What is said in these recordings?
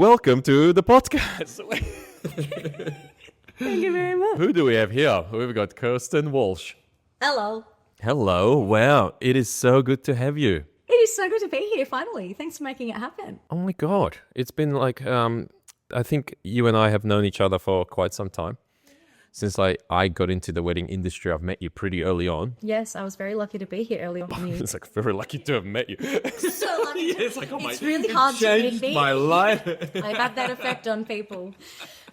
welcome to the podcast. Thank you very much. Who do we have here? We've got Kerstyn Walsh. Hello. Hello. Wow. It is so good to have you. It is so good to be here, finally. Thanks for making it happen. Oh my God. It's been like, I think you and I have known each other for quite some time. Since I got into the wedding industry, I've met you pretty early on. Yes, I was very lucky to be here early on. It's like very lucky to have met you. So lucky. Yeah, it's like, oh it's really hard to changed be. my life. I've had that effect on people.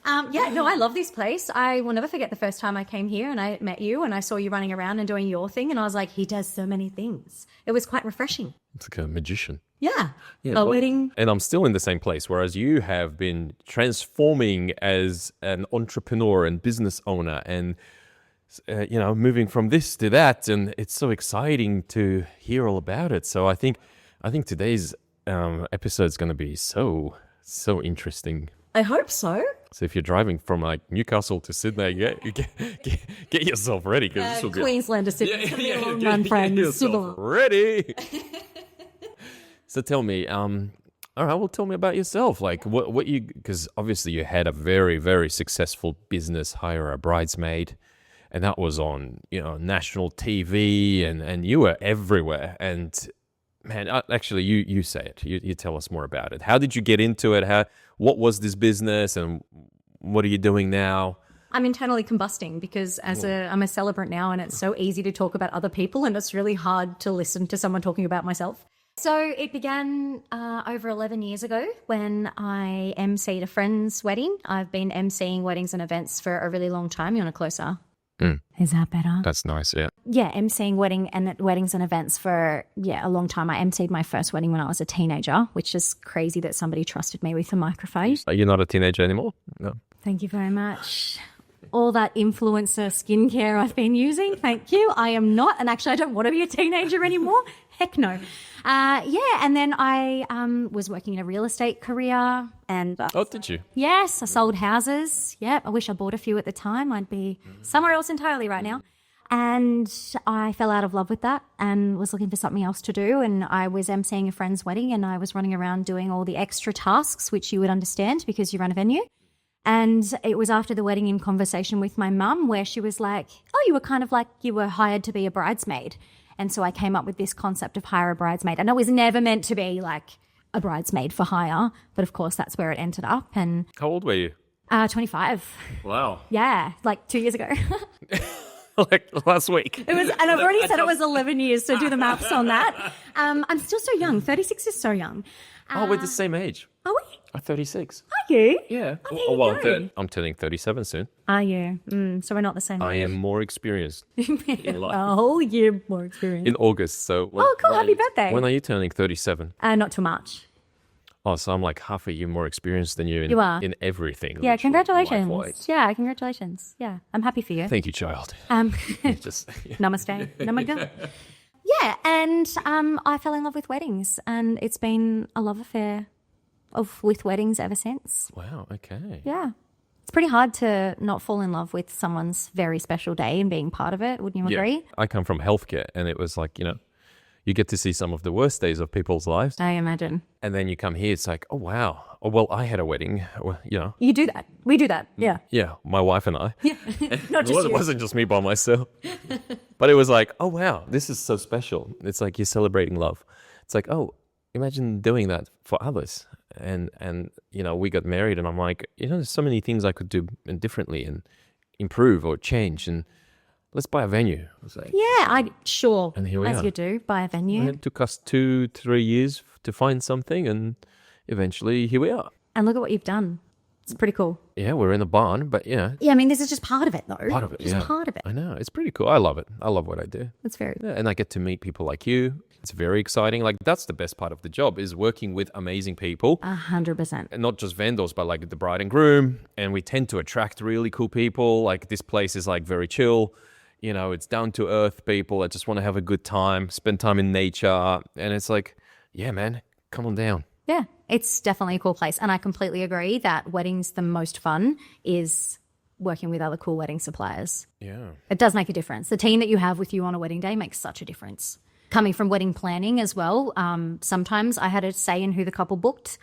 I love this place. I will never forget the first time I came here and I met you and I saw you running around and doing your thing and I was like, he does so many things. It was quite refreshing. It's like a magician. Yeah. Yeah, wedding. And I'm still in the same place, whereas you have been transforming as an entrepreneur and business owner and, moving from this to that. And it's so exciting to hear all about it. So I think today's episode is going to be so interesting. I hope so. So if you're driving from like Newcastle to Sydney, get yourself ready because this will get Queensland to Sydney. It's going to be a long run, friends. Ready. So tell me, all right, well, tell me about yourself. Like what you, because obviously you had a very, very successful business, Hire A Bridesmaid, and that was on, national TV and you were everywhere. And man, actually you say it, you tell us more about it. How did you get into it? What was this business and what are you doing now? I'm internally combusting because I'm a celebrant now and it's so easy to talk about other people and it's really hard to listen to someone talking about myself. So it began over 11 years ago when I MC'd a friend's wedding. I've been MCing weddings and events for a really long time. You want a closer? Is that better? That's nice, yeah. Yeah, MCing weddings and events for, a long time. I MC'd my first wedding when I was a teenager, which is crazy that somebody trusted me with a microphone. Are you not a teenager anymore? No. Thank you very much. All that influencer skincare I've been using, thank you. I am not, and actually I don't want to be a teenager anymore. Heck no. And then I was working in a real estate career. And oh, did you? Yes, I sold houses. Yep, I wish I bought a few at the time. I'd be somewhere else entirely right now. And I fell out of love with that and was looking for something else to do. And I was emceeing a friend's wedding and I was running around doing all the extra tasks, which you would understand because you run a venue. And it was after the wedding in conversation with my mum where she was like, oh, you were kind of like you were hired to be a bridesmaid. And so I came up with this concept of Hire A Bridesmaid. And it was never meant to be like a bridesmaid for hire. But of course, that's where it ended up. And how old were you? 25. Wow. Yeah, like 2 years ago. Like last week. It was, and I've already said it was 11 years, so do the maths on that. I'm still so young. 36 is so young. We're the same age. Are we? I'm 36. Are you? Yeah. Oh, I'm turning 37 soon. Are you? So we're not the same age. I am more experienced in life. A whole year more experience. In August. So cool. Happy birthday. When are you turning 37? Not till March. Oh, so I'm like half a year more experienced than you in everything. Yeah, congratulations. Life-wise. Yeah, congratulations. Yeah, I'm happy for you. Thank you, child. Namaste. Namaga. Yeah, and I fell in love with weddings and it's been a love affair with weddings ever since. Wow, okay. Yeah. It's pretty hard to not fall in love with someone's very special day and being part of it. Wouldn't you agree? I come from healthcare and it was like, you get to see some of the worst days of people's lives. I imagine. And then you come here, it's like, oh, wow. Oh, well, I had a wedding, You do that. We do that, yeah. Yeah, my wife and I. Yeah, not just It wasn't just me by myself. But it was like, oh, wow, this is so special. It's like you're celebrating love. It's like, oh, imagine doing that for others. And we got married and I'm like, there's so many things I could do differently and improve or change. And let's buy a venue. Sure. And here we are. You do, buy a venue. And it took us 2-3 years to find something, and eventually here we are. And look at what you've done. It's pretty cool. Yeah, we're in a barn, but Yeah, I mean, this is just part of it, though. Part of it, Just part of it. I know. It's pretty cool. I love it. I love what I do. It's very cool. Yeah, and I get to meet people like you. It's very exciting. Like, that's the best part of the job is working with amazing people. 100%. And not just vendors, but like the bride and groom. And we tend to attract really cool people. Like, this place is like very chill. It's down to earth people that just want to have a good time, spend time in nature. And it's like, yeah, man, come on down. Yeah, it's definitely a cool place. And I completely agree that weddings, the most fun is working with other cool wedding suppliers. Yeah. It does make a difference. The team that you have with you on a wedding day makes such a difference. Coming from wedding planning as well, sometimes I had a say in who the couple booked.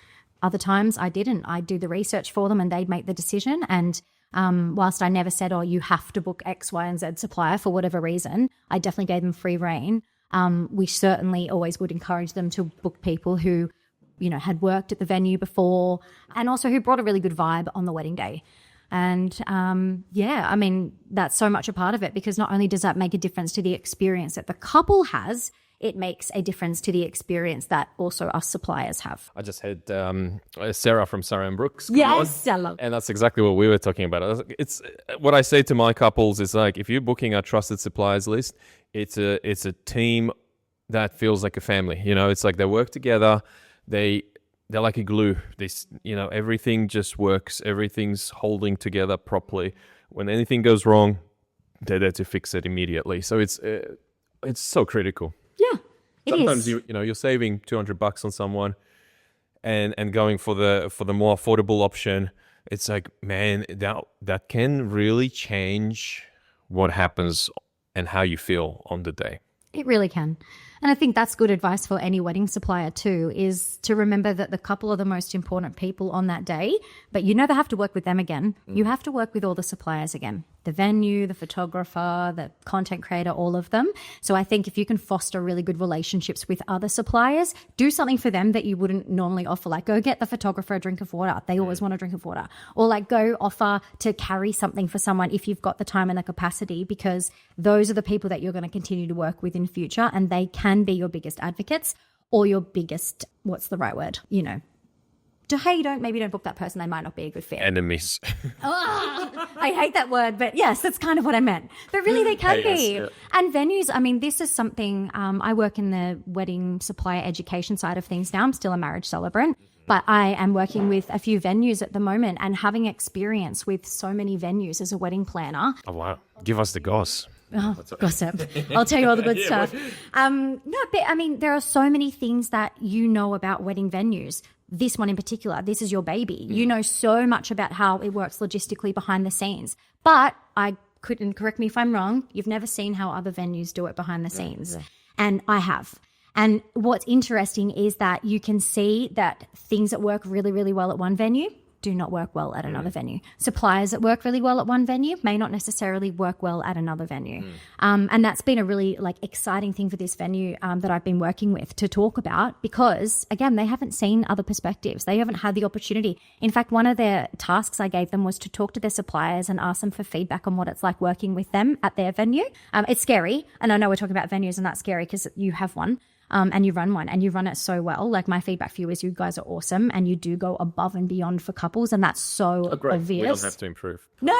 Other times I didn't. I'd do the research for them and they'd make the decision. And whilst I never said, oh, you have to book X, Y, and Z supplier for whatever reason, I definitely gave them free rein. We certainly always would encourage them to book people who, you know, had worked at the venue before and also who brought a really good vibe on the wedding day. And yeah, I mean, that's so much a part of it, because not only does that make a difference to the experience that the couple has, it makes a difference to the experience that also us suppliers have. I just had Sarah from Sarah and Brooks. Yes, I love. And that's exactly what we were talking about. It's what I say to my couples is like, if you're booking a trusted suppliers list, it's a team that feels like a family. You know, it's like they work together. They're like a glue. You know, everything just works. Everything's holding together properly. When anything goes wrong, they're there to fix it immediately. So it's so critical. Yeah, sometimes you know you're saving $200 on someone, and going for the more affordable option. It's like, man, that can really change what happens and how you feel on the day. It really can. And I think that's good advice for any wedding supplier too, is to remember that the couple are the most important people on that day, but you never have to work with them again. You have to work with all the suppliers again, the venue, the photographer, the content creator, all of them. So I think if you can foster really good relationships with other suppliers, do something for them that you wouldn't normally offer, like go get the photographer a drink of water. They always want a drink of water. Or like go offer to carry something for someone if you've got the time and the capacity, because those are the people that you're going to continue to work with in future, and they can be your biggest advocates or your biggest, what's the right word? You know, maybe don't book that person. They might not be a good fit. Enemies. I hate that word, but yes, that's kind of what I meant. But really they can be. Yeah. And venues, I mean, this is something, I work in the wedding supplier education side of things now. I'm still a marriage celebrant, but I am working with a few venues at the moment and having experience with so many venues as a wedding planner. Oh, wow. Give us the goss. Oh, gossip. I'll tell you all the good stuff. No, but I mean, there are so many things that you know about wedding venues. This one in particular, this is your baby. You know so much about how it works logistically behind the scenes. But I couldn't, correct me if I'm wrong, you've never seen how other venues do it behind the scenes. Yeah. And I have. And what's interesting is that you can see that things that work really, really well at one venue do not work well at another venue. Suppliers that work really well at one venue may not necessarily work well at another venue. And that's been a really exciting thing for this venue that I've been working with to talk about, because again, they haven't seen other perspectives. They haven't had the opportunity. In fact, one of their tasks I gave them was to talk to their suppliers and ask them for feedback on what it's like working with them at their venue. It's scary. And I know we're talking about venues and that's scary because you have one. And you run one and you run it so well. Like, my feedback for you is you guys are awesome and you do go above and beyond for couples, and that's so obvious. We don't have to improve. No.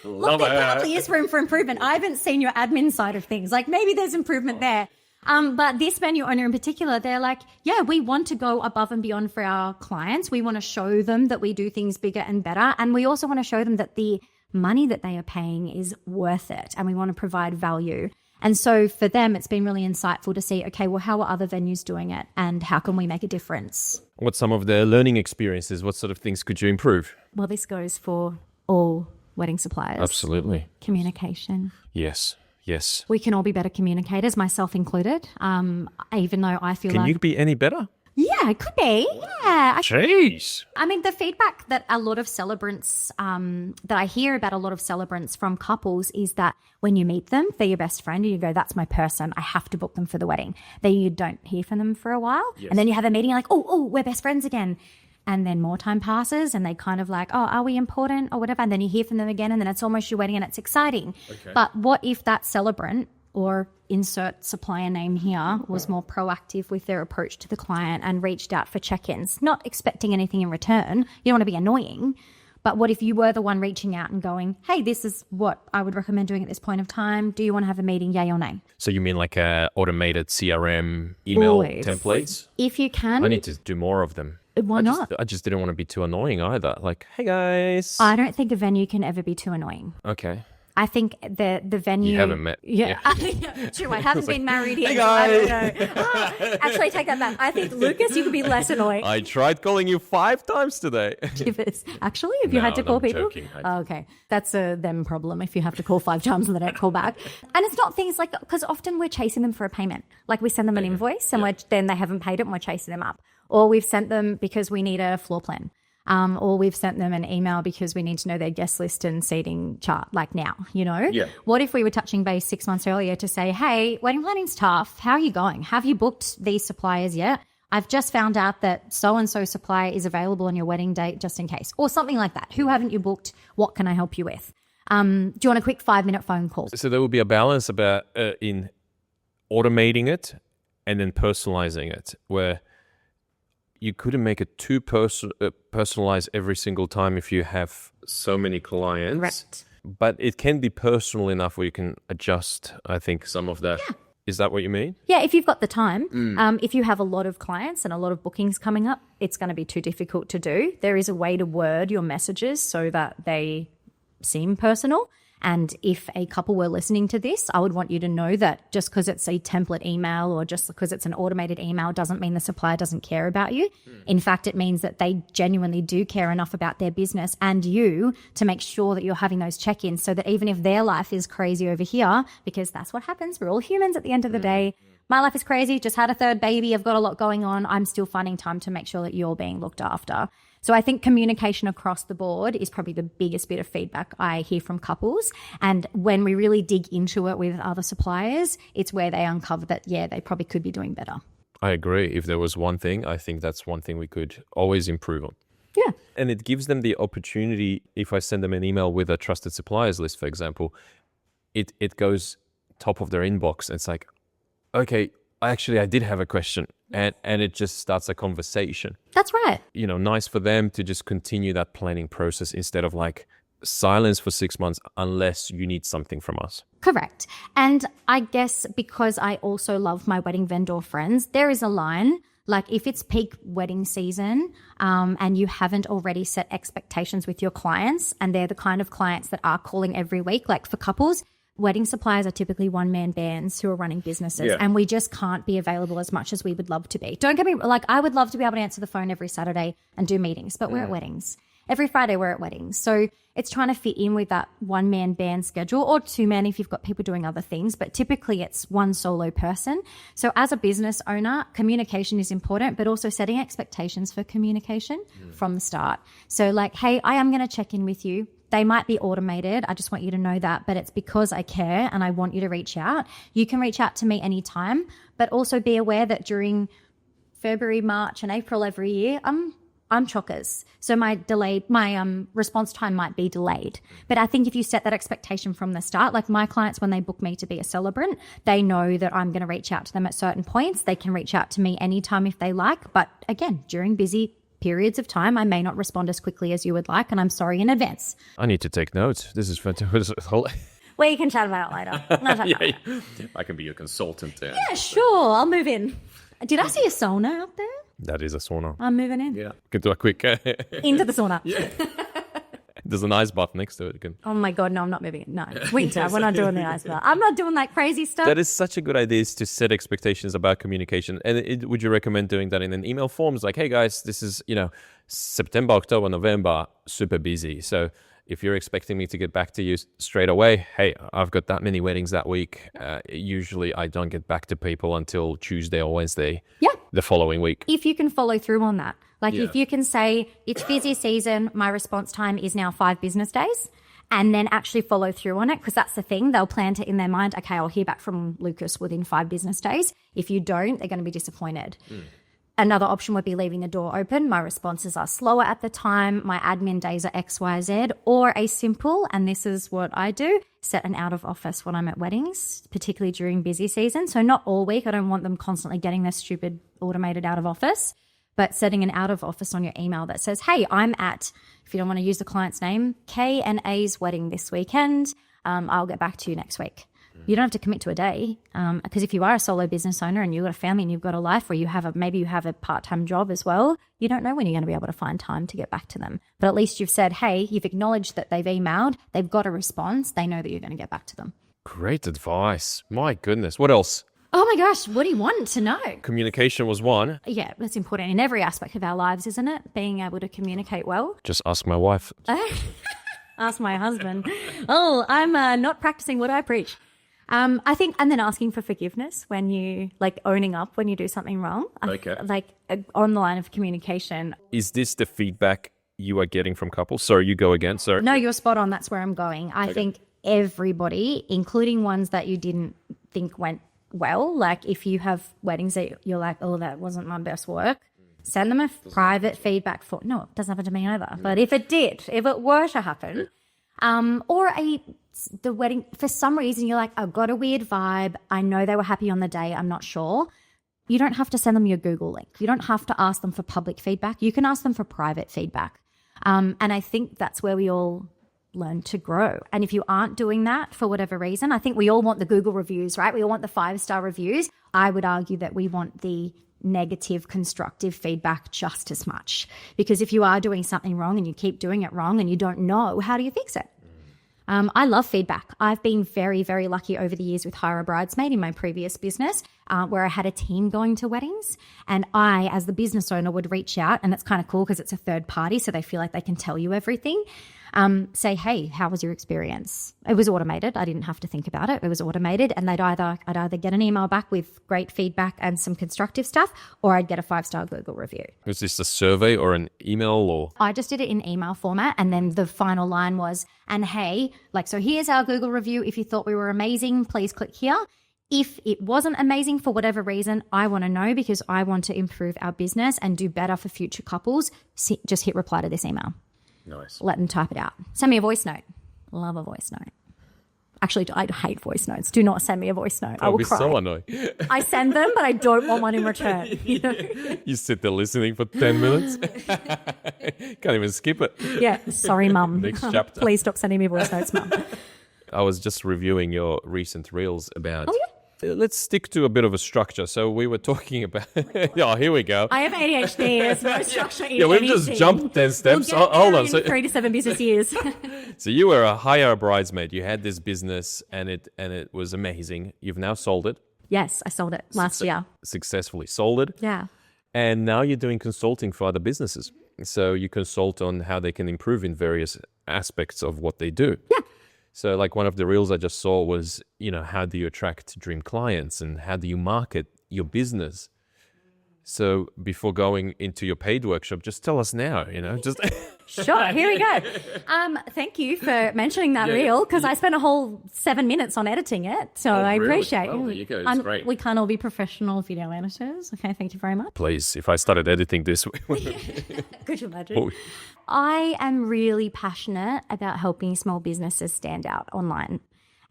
Look, there probably is room for improvement. I haven't seen your admin side of things. Like, maybe there's improvement there. But this venue owner in particular, they're like, yeah, we want to go above and beyond for our clients. We want to show them that we do things bigger and better. And we also want to show them that the money that they are paying is worth it. And we want to provide value. And so for them, it's been really insightful to see, okay, well, how are other venues doing it and how can we make a difference? What's some of the learning experiences? What sort of things could you improve? Well, this goes for all wedding suppliers. Absolutely. Communication. Yes. We can all be better communicators, myself included, even though I feel Can you be any better? Yeah, it could be. Yeah. Jeez. I mean, the feedback that a lot of celebrants, that I hear about a lot of celebrants from couples is that when you meet them, they're your best friend and you go, that's my person. I have to book them for the wedding. Then you don't hear from them for a while. Yes. And then you have a meeting, you're like, oh, we're best friends again. And then more time passes and they kind of like, oh, are we important or whatever? And then you hear from them again and then it's almost your wedding and it's exciting. Okay. But what if that celebrant, or insert supplier name here, was more proactive with their approach to the client and reached out for check-ins, not expecting anything in return? You don't want to be annoying. But what if you were the one reaching out and going, hey, this is what I would recommend doing at this point of time. Do you want to have a meeting, yay or nay? So you mean like automated CRM email templates? If you can. I need to do more of them. Why not? I just didn't want to be too annoying either. Like, hey guys. I don't think a venue can ever be too annoying. Okay. I think the venue. You haven't met. Yeah. True. I haven't been married yet. Hey so I don't guys. know. Actually, take that back. I think, Lucas, you could be less annoying. I tried calling you 5 times today. Actually, if you had to No, call I'm people. joking. Oh, okay. That's a them problem if you have to call 5 times and they don't call back. And it's not things like, because often we're chasing them for a payment. Like we send them an invoice and then they haven't paid it and we're chasing them up. Or we've sent them because we need a floor plan. Or we've sent them an email because we need to know their guest list and seating chart, like now, you know? Yeah. What if we were touching base 6 months earlier to say, hey, wedding planning's tough. How are you going? Have you booked these suppliers yet? I've just found out that so-and-so supplier is available on your wedding date just in case. Or something like that. Who haven't you booked? What can I help you with? Do you want a quick 5-minute phone call? So there will be a balance about in automating it and then personalizing it, where you couldn't make it too personalized every single time if you have so many clients. Correct. But it can be personal enough where you can adjust, I think, some of that. Yeah. Is that what you mean? Yeah, if you've got the time. If you have a lot of clients and a lot of bookings coming up, it's going to be too difficult to do. There is a way to word your messages so that they seem personal. And if a couple were listening to this, I would want you to know that just because it's a template email or just because it's an automated email doesn't mean the supplier doesn't care about you. In fact, it means that they genuinely do care enough about their business and you to make sure that you're having those check-ins so that even if their life is crazy over here, because that's what happens, we're all humans at the end of the day. My life is crazy, just had a 3rd baby, I've got a lot going on. I'm still finding time to make sure that you're being looked after. So I think communication across the board is probably the biggest bit of feedback I hear from couples. And when we really dig into it with other suppliers, it's where they uncover that, yeah, they probably could be doing better. I agree. If there was one thing, I think that's one thing we could always improve on. Yeah. And it gives them the opportunity, if I send them an email with a trusted suppliers list, for example, it goes top of their inbox. It's like, okay, actually, I did have a question. And it just starts a conversation. That's right. You know, nice for them to just continue that planning process instead of like silence for 6 months unless you need something from us. Correct. And I guess because I also love my wedding vendor friends, there is a line. Like if it's peak wedding season and you haven't already set expectations with your clients and they're the kind of clients that are calling every week, like for couples, wedding suppliers are typically one-man bands who are running businesses and we just can't be available as much as we would love to be. Don't get me like I would love to be able to answer the phone every Saturday and do meetings, but we're at weddings. Every Friday we're at weddings. So it's trying to fit in with that one-man band schedule or 2-man if you've got people doing other things, but typically it's one solo person. So as a business owner, communication is important, but also setting expectations for communication from the start. So like, hey, I am going to check in with you. They might be automated. I just want you to know that, but it's because I care and I want you to reach out. You can reach out to me anytime, but also be aware that during February, March and April every year, I'm chockers. So my response time might be delayed. But I think if you set that expectation from the start, like my clients, when they book me to be a celebrant, they know that I'm going to reach out to them at certain points. They can reach out to me anytime if they like. But again, during busy periods of time, I may not respond as quickly as you would like, and I'm sorry in advance. I need to take notes. This is fantastic. We can chat about it later. I can be your consultant there. Yeah, sure. I'll move in. Did I see a sauna out there? That is a sauna. I'm moving in. Yeah. You can do a quick... Into the sauna. Yeah. There's an ice bath next to it. You can... Oh my God, no, I'm not moving in. No, it's winter. We're not doing the ice bath. I'm not doing that crazy stuff. That is such a good idea, is to set expectations about communication. And would you recommend doing that in an email form? It's like, hey guys, this is, September, October, November, super busy. So if you're expecting me to get back to you straight away, hey, I've got that many weddings that week. Usually I don't get back to people until Tuesday or Wednesday the following week. If you can follow through on that. Like if you can say, it's busy season, my response time is now 5 business days, and then actually follow through on it, because that's the thing. They'll plan to in their mind, okay, I'll hear back from Lucas within 5 business days. If you don't, they're going to be disappointed. Another option would be leaving the door open. My responses are slower at the time. My admin days are X, Y, Z. Or a simple, and this is what I do, set an out of office when I'm at weddings, particularly during busy season. So not all week. I don't want them constantly getting this stupid automated out of office, but setting an out of office on your email that says, hey, I'm at, if you don't want to use the client's name, K and A's wedding this weekend. I'll get back to you next week. You don't have to commit to a day, because if you are a solo business owner and you've got a family and you've got a life, or maybe you have a part-time job as well, you don't know when you're going to be able to find time to get back to them. But at least you've said, hey, you've acknowledged that they've emailed, they've got a response, they know that you're going to get back to them. Great advice. My goodness. What else? Oh my gosh, what do you want to know? Communication was one. Yeah, that's important in every aspect of our lives, isn't it? Being able to communicate well. Just ask my wife. Ask my husband. Oh, I'm not practicing what I preach. I think, and then asking for forgiveness when you, owning up when you do something wrong. Okay. On the line of communication. Is this the feedback you are getting from couples? Sorry, you go again. Sorry. No, you're spot on. That's where I'm going. I think everybody, including ones that you didn't think went well, like if you have weddings that you're like, oh, that wasn't my best work, send them a private feedback form. No, it doesn't happen to me either. But if it were to happen, the wedding, for some reason you're like, I've got a weird vibe, I know they were happy on the day, I'm not sure. You don't have to send them your Google link. You don't have to ask them for public feedback. You can ask them for private feedback. And I think that's where we all learn to grow. And if you aren't doing that for whatever reason, I think we all want the Google reviews, right? We all want the 5-star reviews. I would argue that we want the negative, constructive feedback just as much. Because if you are doing something wrong and you keep doing it wrong and you don't know, how do you fix it? I love feedback. I've been very, very lucky over the years with Hire A Bridesmaid in my previous business, where I had a team going to weddings, and I, as the business owner, would reach out, and it's kind of cool because it's a third party, so they feel like they can tell you everything. Say, hey, how was your experience? It was automated. I didn't have to think about it. It was automated, and I'd either get an email back with great feedback and some constructive stuff, or I'd get a 5-star Google review. Was this a survey or an email or? I just did it in email format, and then the final line was, and hey, so here's our Google review. If you thought we were amazing, please click here. If it wasn't amazing for whatever reason, I want to know because I want to improve our business and do better for future couples. Just hit reply to this email. Nice. Let them type it out. Send me a voice note. Love a voice note. Actually, I hate voice notes. Do not send me a voice note. I will cry. So annoying. I send them, but I don't want one in return. You know? You sit there listening for 10 minutes. Can't even skip it. Yeah. Sorry, Mum. Next chapter. Please stop sending me voice notes, Mum. I was just reviewing your recent reels about... Oh, yeah? Let's stick to a bit of a structure. So we were talking about... oh, here we go. I have ADHD. There's no structure in we've anything. just jumped 10 steps. We'll Hold on. in 3 to 7 business years. So you were a Hire A Bridesmaid. You had this business and it was amazing. You've now sold it. Yes, I sold it last year. Successfully sold it. Yeah. And now you're doing consulting for other businesses. So you consult on how they can improve in various aspects of what they do. Yeah. So like one of the reels I just saw was, how do you attract dream clients and how do you market your business? So before going into your paid workshop, just tell us now, just... Sure, here we go. Thank you for mentioning that reel because I spent a whole 7 minutes on editing it. So I appreciate it. Well, there you go. It's great. We can't all be professional video editors. Okay, thank you very much. Please, if I started editing this... Could you imagine? I am really passionate about helping small businesses stand out online.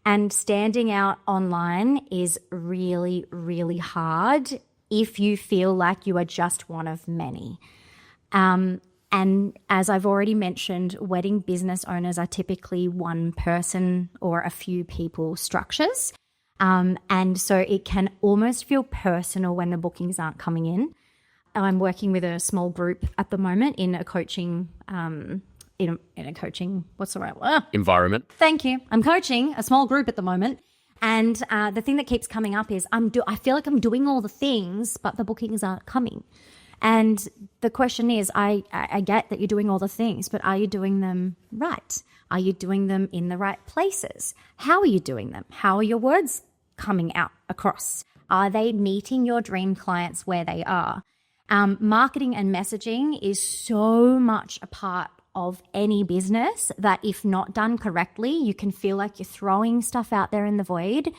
And standing out online is really, really hard if you feel like you are just one of many. And as I've already mentioned, wedding business owners are typically one person or a few people structures. And so it can almost feel personal when the bookings aren't coming in. I'm working with a small group at the moment in a coaching, in a coaching, what's the right word? Environment. Thank you. I'm coaching a small group at the moment. And the thing that keeps coming up is I feel like I'm doing all the things, but the bookings aren't coming. And the question is, I get that you're doing all the things, but are you doing them right? Are you doing them in the right places? How are you doing them? How are your words coming out across? Are they meeting your dream clients where they are? Marketing and messaging is so much a part of any business that if not done correctly, you can feel like you're throwing stuff out there in the void,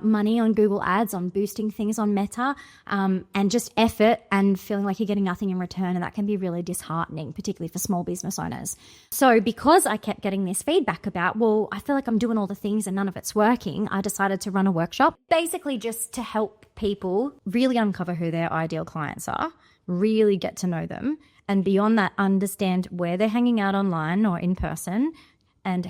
money on Google Ads, on boosting things on Meta, and just effort and feeling like you're getting nothing in return. And that can be really disheartening, particularly for small business owners. So because I kept getting this feedback about, well, I feel like I'm doing all the things and none of it's working, I decided to run a workshop, basically just to help people really uncover who their ideal clients are, really get to know them, and beyond that, understand where they're hanging out online or in person, and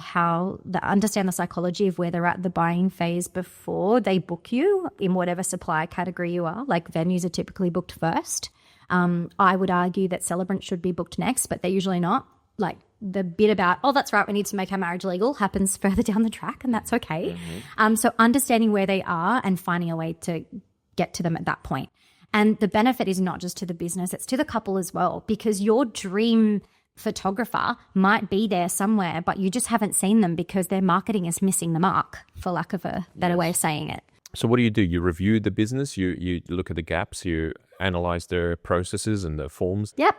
understand the psychology of where they're at the buying phase before they book you in whatever supplier category you are. Like venues are typically booked first. I would argue that celebrants should be booked next, but they're usually not. Like the bit about, oh, that's right, we need to make our marriage legal happens further down the track, and that's okay. So understanding where they are and finding a way to get to them at that point. And the benefit is not just to the business, it's to the couple as well, because your dream photographer might be there somewhere, but you just haven't seen them because their marketing is missing the mark, for lack of a better way of saying it. So what do? You review the business, you look at the gaps, you analyze their processes and the forms? Yep.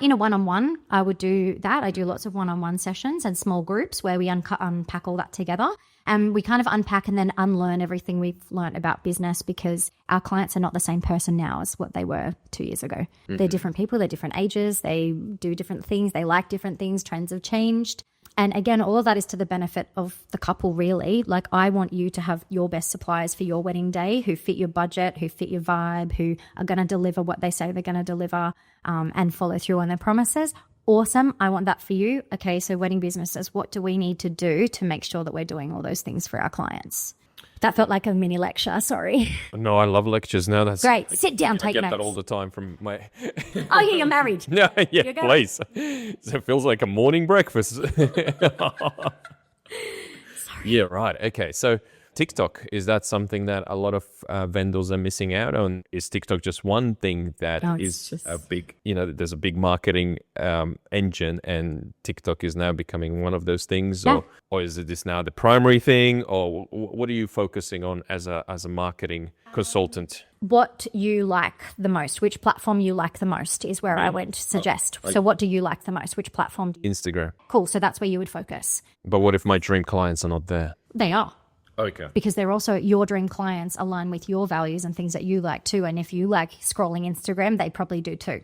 In a one-on-one, I would do that. I do lots of one-on-one sessions and small groups where we unpack all that together. And we kind of unpack and then unlearn everything we've learned about business, because our clients are not the same person now as what they were 2 years ago. They're different people, they're different ages, they do different things, they like different things, trends have changed. And again, all of that is to the benefit of the couple, really. Like, I want you to have your best suppliers for your wedding day, who fit your budget, who fit your vibe, who are going to deliver what they say they're going to deliver, and follow through on their promises. Awesome. I want that for you. Okay, so wedding businesses, what do we need to do to make sure that we're doing all those things for our clients? That felt like a mini lecture, sorry. No, I love lectures. No, that's great. Sit down, take notes. I get that all the time from my... Oh, yeah, you're married. No, yeah, please. So it feels like a morning breakfast. Yeah, right. Okay, so TikTok, is that something that a lot of vendors are missing out on? Is TikTok just one thing that is a big, there's a big marketing engine, and TikTok is now becoming one of those things? Yeah. Or is this now the primary thing? Or what are you focusing on as a marketing consultant? What you like the most, which platform you like the most is where I would suggest. So what do you like the most? Which platform? Instagram. Cool. So that's where you would focus. But what if my dream clients are not there? They are. Okay. Because they're also, your dream clients align with your values and things that you like too. And if you like scrolling Instagram, they probably do too.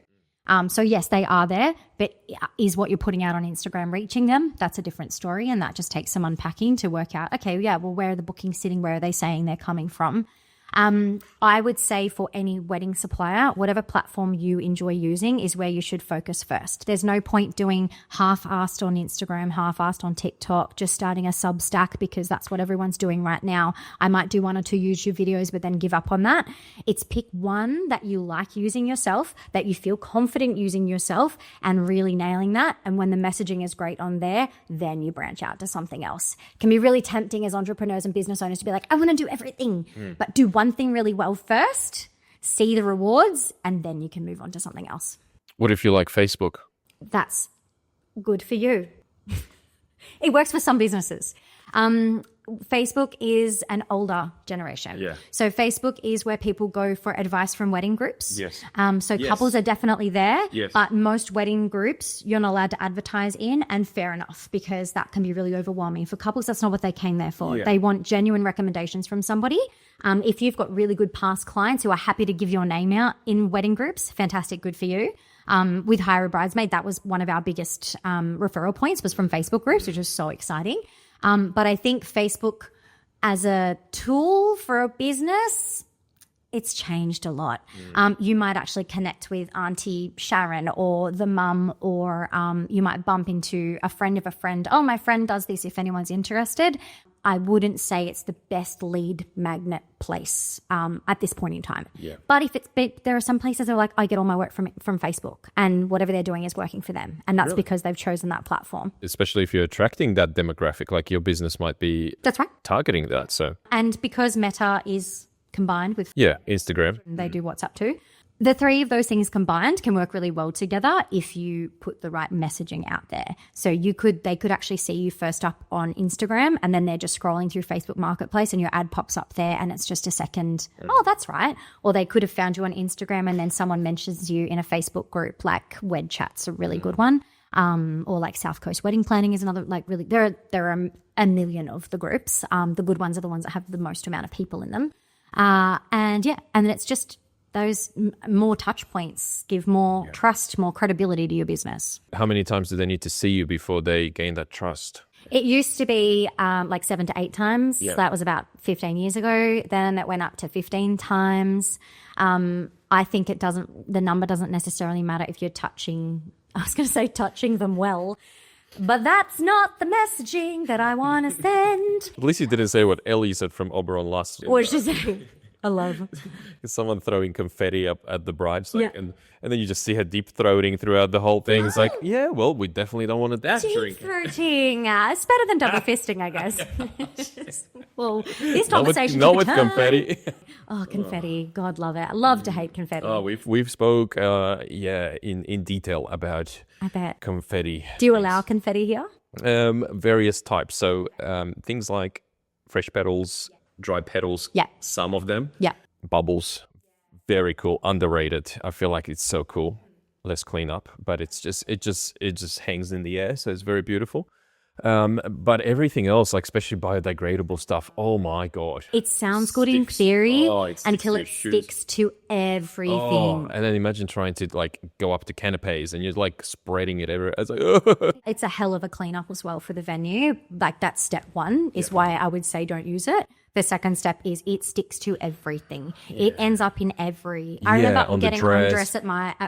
So yes, they are there, but is what you're putting out on Instagram reaching them? That's a different story. And that just takes some unpacking to work out, okay, yeah, well, where are the bookings sitting? Where are they saying they're coming from? I would say for any wedding supplier, whatever platform you enjoy using is where you should focus first. There's no point doing half-assed on Instagram, half-assed on TikTok, just starting a Substack because that's what everyone's doing right now. I might do 1 or 2 YouTube videos, but then give up on that. It's pick one that you like using yourself, that you feel confident using yourself, and really nailing that. And when the messaging is great on there, then you branch out to something else. It can be really tempting as entrepreneurs and business owners to be like, I want to do everything, but do one thing really well first, see the rewards, and then you can move on to something else. What if you like Facebook? That's good for you. It works for some businesses. Facebook is an older generation. Yeah. So Facebook is where people go for advice from wedding groups. Yes. So couples are definitely there. Yes. But most wedding groups you're not allowed to advertise in, and fair enough, because that can be really overwhelming. For couples, that's not what they came there for. Yeah. They want genuine recommendations from somebody. If you've got really good past clients who are happy to give your name out in wedding groups, fantastic, good for you. With Hire A Bridesmaid, that was one of our biggest referral points, was from Facebook groups, which was so exciting. But I think Facebook as a tool for a business, it's changed a lot. You might actually connect with Auntie Sharon or the mum, or you might bump into a friend of a friend. Oh, my friend does this, if anyone's interested. I wouldn't say it's the best lead magnet place at this point in time. Yeah. But there are some places that are like, I get all my work from Facebook, and whatever they're doing is working for them. And that's because they've chosen that platform. Especially if you're attracting that demographic, like your business might be That's right. targeting that. So, and because Meta is combined with Instagram, they do WhatsApp too. The three of those things combined can work really well together if you put the right messaging out there. So they could actually see you first up on Instagram, and then they're just scrolling through Facebook Marketplace and your ad pops up there and it's just a second, oh, that's right. Or they could have found you on Instagram and then someone mentions you in a Facebook group, like Wed Chat's a really good one. Or like South Coast Wedding Planning is another, like really, there are a million of the groups. The good ones are the ones that have the most amount of people in them. And then it's just, those more touch points give more trust, more credibility to your business. How many times do they need to see you before they gain that trust? It used to be like 7 to 8 times. Yeah. That was about 15 years ago. Then it went up to 15 times. I think the number doesn't necessarily matter if you're touching them well. But that's not the messaging that I want to send. At least you didn't say what Ellie said from Oberon last year. What did she say? I love. Someone throwing confetti up at the bride. It's like, Yeah. and then you just see her deep throating throughout the whole thing. It's like, yeah, well, we definitely don't want to that Deep drink. throating. It's better than double fisting, I guess. Well, this Not with, conversation. not with confetti. Oh, confetti. God love it. I love to hate confetti. Oh, we've spoke in detail about I bet. confetti. Do you allow confetti here? Various types. So things like fresh petals, dry petals. Yeah. Some of them. Yeah. Bubbles. Very cool. Underrated. I feel like it's so cool. Less cleanup, but it just hangs in the air, so it's very beautiful. But everything else, like especially biodegradable stuff, oh my god. It sounds good in theory it sticks until to it your shoes. sticks to everything. Oh, and then imagine trying to like go up to canapes and you're like spreading it everywhere. It's like, It's a hell of a cleanup as well for the venue. Like that's step one is why I would say don't use it. The second step is it sticks to everything. It ends up in every. I Yeah, remember on the getting dress. undressed at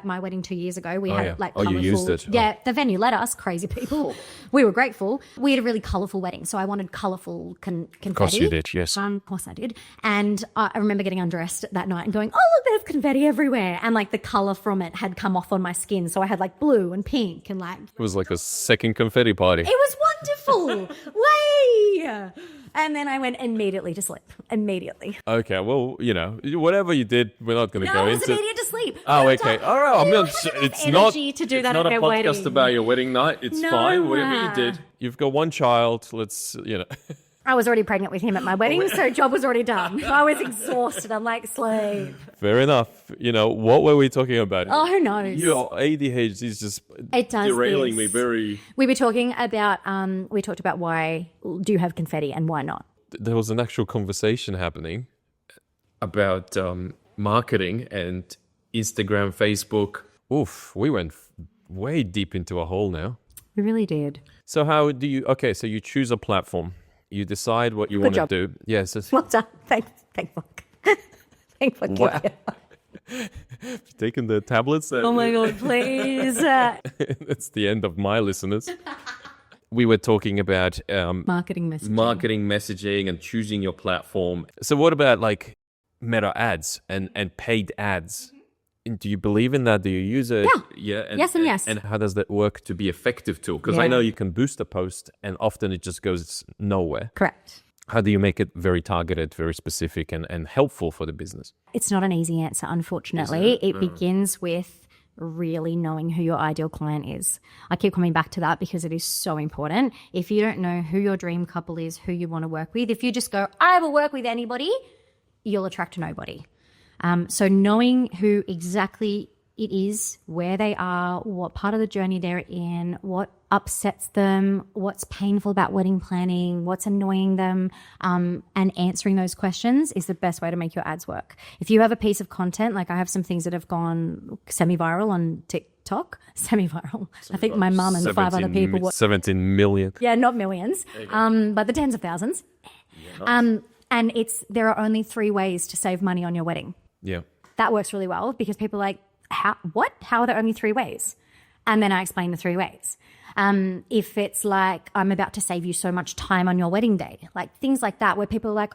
my wedding 2 years ago. We had yeah. like Oh, you colourful. used it. Oh. Yeah, the venue let us, crazy people. We were grateful. We had a really colourful wedding, so I wanted colourful confetti. of course you did, yes. Of course I did. And I remember getting undressed that night and going, oh, look, there's confetti everywhere. And like the colour from it had come off on my skin. So I had like blue and pink and like, It was like a second confetti party. it was wonderful. Way. And then I went immediately to sleep. Immediately. Okay, well, whatever you did, we're not going to No, go I was into. immediate to sleep. Oh, okay. All right. You I mean, have enough it's not. energy to do it's that not at a their podcast wedding. about your wedding night. It's No. fine. Whatever you did, you've got one child. Let's. I was already pregnant with him at my wedding, so job was already done. I was exhausted. I'm like, sleep. Fair enough. What were we talking about? Oh, who knows? Your ADHD is just It does derailing this. me very. We were talking about, we talked about why do you have confetti and why not? There was an actual conversation happening about marketing and Instagram, Facebook. Oof, we went way deep into a hole now. We really did. So how do you? Okay, so you choose a platform. You decide what you want to job. do. Yes. Well done. Thank fuck. Thank fuck. Wow. You. Taking the tablets. Oh my God, please. That's the end of my listeners. We were talking about Marketing messaging. marketing, messaging, and choosing your platform. So what about like meta ads and paid ads? And do you believe in that? Do you use it? Yeah. Yeah. Yes and yes. And how does that work to be effective too? Because I Yeah. know you can boost a post and often it just goes nowhere. Correct. How do you make it very targeted, very specific and helpful for the business? It's not an easy answer, unfortunately. It begins with really knowing who your ideal client is. I keep coming back to that because it is so important. If you don't know who your dream couple is, who you want to work with, if you just go, I will work with anybody, you'll attract nobody. So knowing who exactly it is, where they are, what part of the journey they're in, what upsets them, what's painful about wedding planning, what's annoying them, and answering those questions is the best way to make your ads work. If you have a piece of content, like I have some things that have gone semi-viral on TikTok, semi-viral. I think my mum and 5 other people were 17 million. yeah, not millions, but the tens of thousands. And there are only 3 ways to save money on your wedding. Yeah. That works really well because people are like, how are there only 3 ways? And then I explain the 3 ways. If it's like, I'm about to save you so much time on your wedding day, like things like that, where people are like,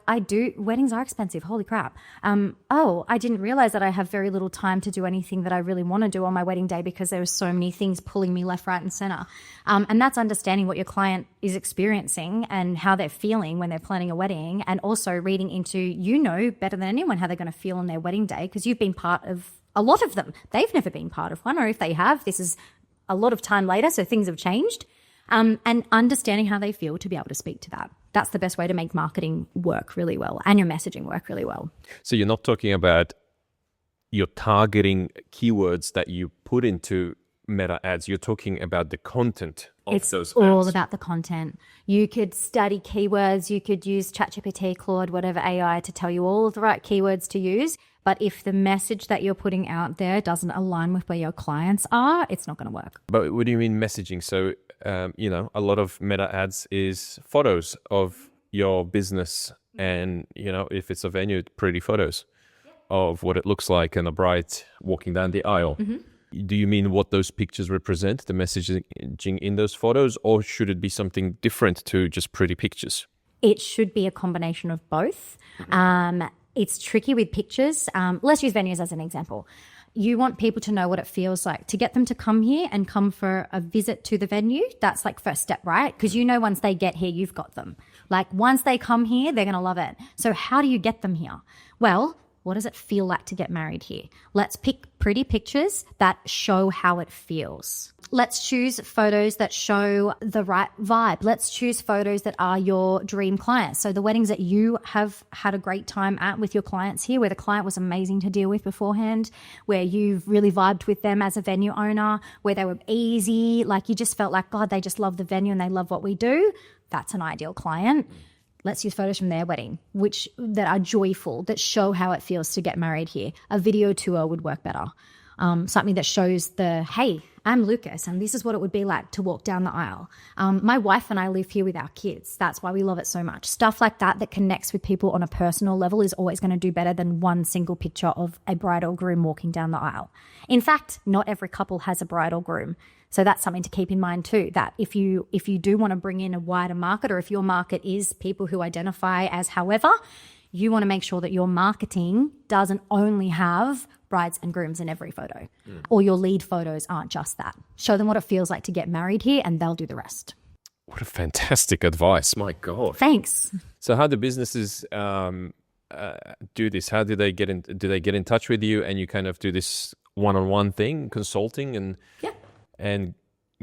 weddings are expensive. Holy crap. I didn't realize that I have very little time to do anything that I really want to do on my wedding day because there are so many things pulling me left, right, and center. And that's understanding what your client is experiencing and how they're feeling when they're planning a wedding, and also reading into, better than anyone how they're going to feel on their wedding day because you've been part of a lot of them. They've never been part of one, or if they have, this is a lot of time later, so things have changed. And understanding how they feel to be able to speak to that. That's the best way to make marketing work really well and your messaging work really well. So you're not talking about your targeting keywords that you put into meta ads. You're talking about the content of those ads. It's all about the content. You could study keywords. You could use ChatGPT, Claude, whatever AI to tell you all of the right keywords to use. But if the message that you're putting out there doesn't align with where your clients are, it's not going to work. But what do you mean messaging? So, a lot of meta ads is photos of your business. And, if it's a venue, pretty photos of what it looks like and a bride walking down the aisle. Do you mean what those pictures represent, the messaging in those photos, or should it be something different to just pretty pictures? It should be a combination of both. It's tricky with pictures. Let's use venues as an example. You want people to know what it feels like to get them to come here and come for a visit to the venue. That's like first step, right? Because you know once they get here, you've got them. Like once they come here, they're going to love it. So how do you get them here? Well, what does it feel like to get married here? Let's pick pretty pictures that show how it feels. Let's choose photos that show the right vibe. Let's choose photos that are your dream clients. So the weddings that you have had a great time at with your clients here, where the client was amazing to deal with beforehand, where you've really vibed with them as a venue owner, where they were easy, like you just felt like, God, they just love the venue and they love what we do. That's an ideal client. Let's use photos from their wedding, that are joyful, that show how it feels to get married here. A video tour would work better. Something that shows hey, I'm Lukas, and this is what it would be like to walk down the aisle. My wife and I live here with our kids. That's why we love it so much. Stuff like that connects with people on a personal level is always going to do better than one single picture of a bride or groom walking down the aisle. In fact, not every couple has a bride or groom. So that's something to keep in mind too, that if you do want to bring in a wider market, or if your market is people who identify as however, you want to make sure that your marketing doesn't only have brides and grooms in every photo, or your lead photos aren't just that. Show them what it feels like to get married here and they'll do the rest. What a fantastic advice. My God. Thanks. So how do businesses do this? How do they get in touch with you and you kind of do this one-on-one thing, consulting and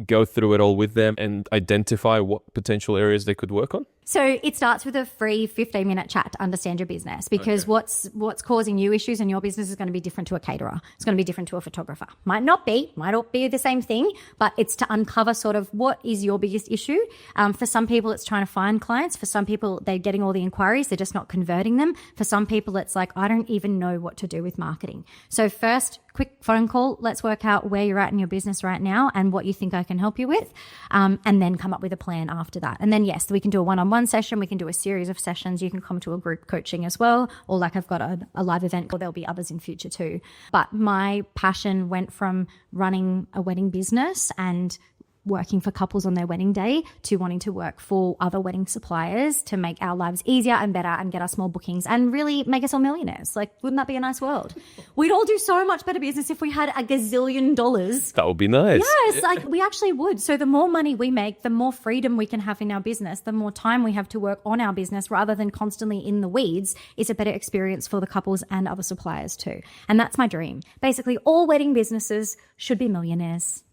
go through it all with them and identify what potential areas they could work on? So it starts with a free 15-minute chat to understand your business, because what's causing you issues in your business is going to be different to a caterer. It's going to be different to a photographer. Might not be the same thing, but it's to uncover sort of what is your biggest issue. For some people, it's trying to find clients. For some people, they're getting all the inquiries. They're just not converting them. For some people, it's like, I don't even know what to do with marketing. So first, quick phone call. Let's work out where you're at in your business right now and what you think I can help you with, and then come up with a plan after that. And then, yes, we can do a one-on-one session. We can do a series of sessions. You can come to a group coaching as well, or like I've got a live event, or there'll be others in future too. But my passion went from running a wedding business and working for couples on their wedding day to wanting to work for other wedding suppliers to make our lives easier and better and get us more bookings and really make us all millionaires. Like, wouldn't that be a nice world? We'd all do so much better business if we had a gazillion dollars. That would be nice. Yes, like we actually would. So the more money we make, the more freedom we can have in our business, the more time we have to work on our business rather than constantly in the weeds. It's a better experience for the couples and other suppliers too. And that's my dream. Basically, all wedding businesses should be millionaires.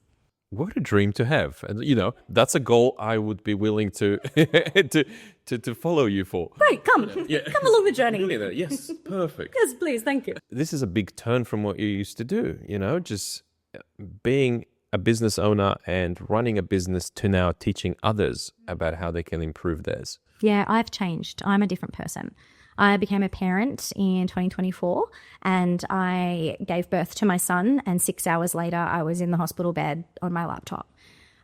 What a dream to have. And, that's a goal I would be willing to to follow you for. Great, come along the journey. Yes, perfect. Yes, please, thank you. This is a big turn from what you used to do, just being a business owner and running a business to now teaching others about how they can improve theirs. Yeah, I've changed. I'm a different person. I became a parent in 2024 and I gave birth to my son, and 6 hours later I was in the hospital bed on my laptop.